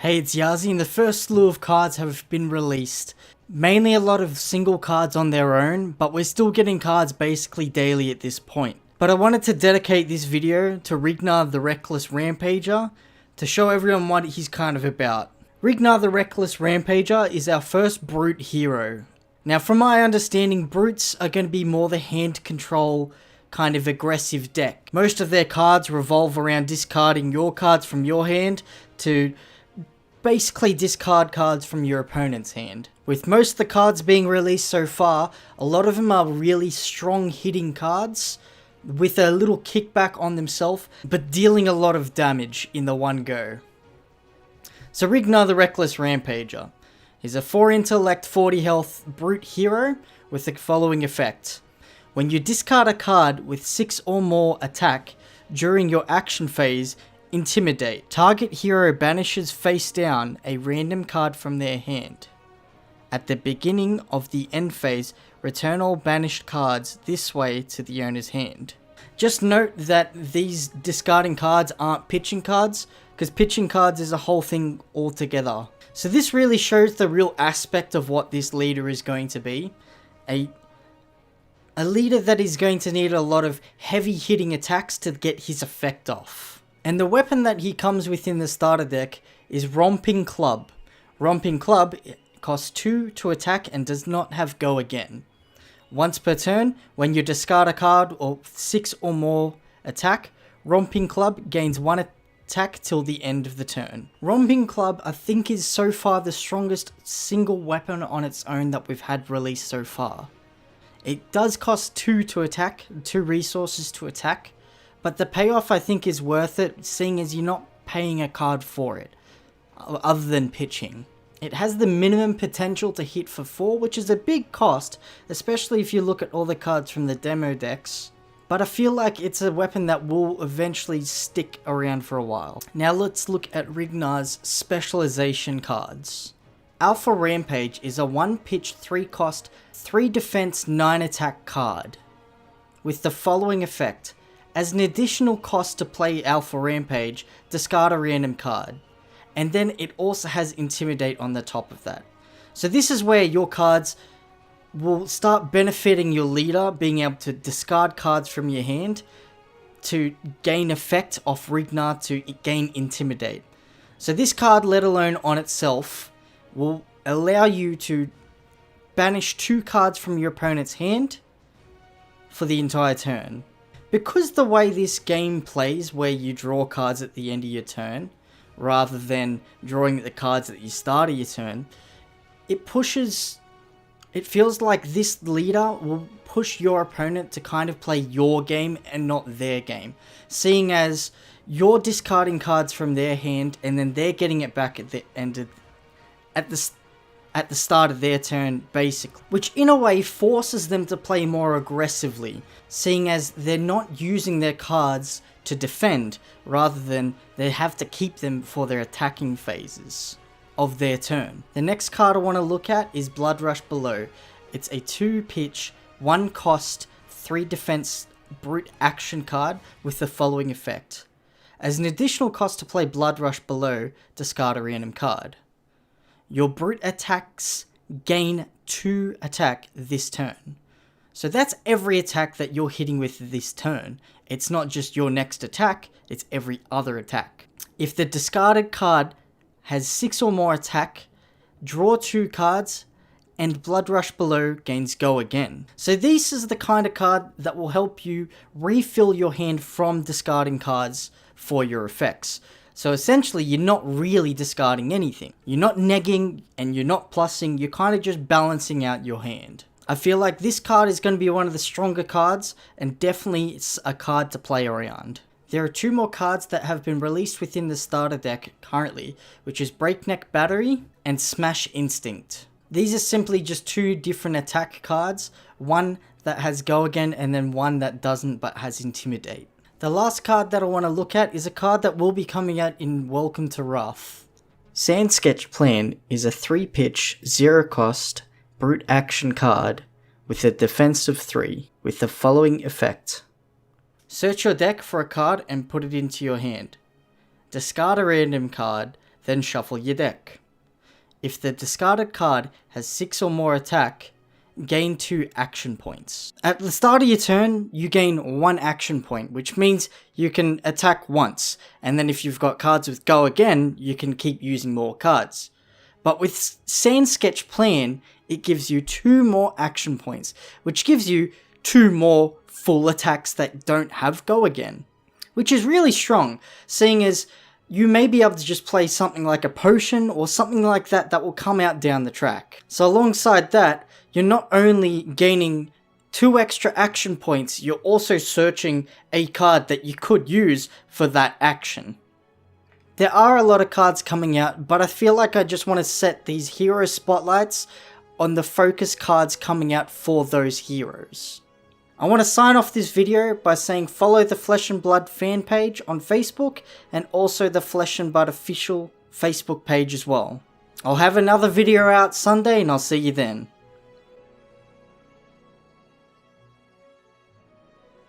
Hey, it's Yazi, and the first slew of cards have been released. Mainly a lot of single cards on their own, but we're still getting cards basically daily at this point. But I wanted to dedicate this video to Rhinar the Reckless Rampager, to show everyone what he's kind of about. Rhinar the Reckless Rampager is our first brute hero. Now from my understanding, brutes are going to be more the hand control kind of aggressive deck. Most of their cards revolve around discarding your cards from your hand to basically discard cards from your opponent's hand. With most of the cards being released so far, a lot of them are really strong hitting cards with a little kickback on themselves, but dealing a lot of damage in the one go. So Rhinar the Reckless Rampager is a 4 intellect, 40 health brute hero with the following effect. When you discard a card with 6 or more attack during your action phase, Intimidate. Target hero banishes face down a random card from their hand. At the beginning of the end phase, return all banished cards this way to the owner's hand. Just note that these discarding cards aren't pitching cards, because pitching cards is a whole thing altogether. So this really shows the real aspect of what this leader is going to be. A leader that is going to need a lot of heavy hitting attacks to get his effect off. And the weapon that he comes with in the starter deck is Romping Club. Romping Club costs 2 to attack and does not have go again. Once per turn, when you discard a card or 6 or more attack, Romping Club gains 1 attack till the end of the turn. Romping Club, I think, is so far the strongest single weapon on its own that we've had released so far. It does cost 2 to attack, 2 resources to attack, but the payoff I think is worth it, seeing as you're not paying a card for it, other than pitching. It has the minimum potential to hit for 4, which is a big cost, especially if you look at all the cards from the demo decks. But I feel like it's a weapon that will eventually stick around for a while. Now let's look at Rhinar's specialization cards. Alpha Rampage is a 1 pitch, 3 cost, 3 defense, 9 attack card, with the following effect. As an additional cost to play Alpha Rampage, discard a random card. And then it also has Intimidate on the top of that. So this is where your cards will start benefiting your leader, being able to discard cards from your hand to gain effect off Rhinar to gain Intimidate. So this card, let alone on itself, will allow you to banish 2 cards from your opponent's hand for the entire turn. Because the way this game plays, where you draw cards at the end of your turn, rather than drawing the cards at the start of your turn, it feels like this leader will push your opponent to kind of play your game and not their game. Seeing as you're discarding cards from their hand and then they're getting it back at the end at the start of their turn, basically. Which in a way forces them to play more aggressively, seeing as they're not using their cards to defend, rather than they have to keep them for their attacking phases of their turn. The next card I want to look at is Blood Rush Below. It's a 2 pitch, 1 cost, 3 defense brute action card with the following effect. As an additional cost to play Blood Rush Below, discard a random card. Your brute attacks gain 2 attack this turn. So that's every attack that you're hitting with this turn. It's not just your next attack, it's every other attack. If the discarded card has 6 or more attack, draw 2 cards, and Blood Rush Below gains go again. So this is the kind of card that will help you refill your hand from discarding cards for your effects. So essentially, you're not really discarding anything. You're not negging and you're not plussing, you're kind of just balancing out your hand. I feel like this card is going to be one of the stronger cards, and definitely it's a card to play around. There are 2 more cards that have been released within the starter deck currently, which is Breakneck Battery and Smash Instinct. These are simply just 2 different attack cards, one that has go again and then one that doesn't but has Intimidate. The last card that I want to look at is a card that will be coming out in Welcome to Wrath. Sand Sketch Plan is a 3 pitch, 0 cost, brute action card with a defense of 3 with the following effect. Search your deck for a card and put it into your hand. Discard a random card, then shuffle your deck. If the discarded card has 6 or more attack, gain 2 action points. At the start of your turn, you gain 1 action point, which means you can attack once, and then if you've got cards with go again, you can keep using more cards. But with Sand Sketch Plan, it gives you 2 more action points, which gives you 2 more full attacks that don't have go again, which is really strong, seeing as you may be able to just play something like a potion or something like that that will come out down the track. So alongside that, you're not only gaining 2 extra action points, you're also searching a card that you could use for that action. There are a lot of cards coming out, but I feel like I just want to set these hero spotlights on the focus cards coming out for those heroes. I want to sign off this video by saying follow the Flesh and Blood fan page on Facebook and also the Flesh and Blood official Facebook page as well. I'll have another video out Sunday and I'll see you then.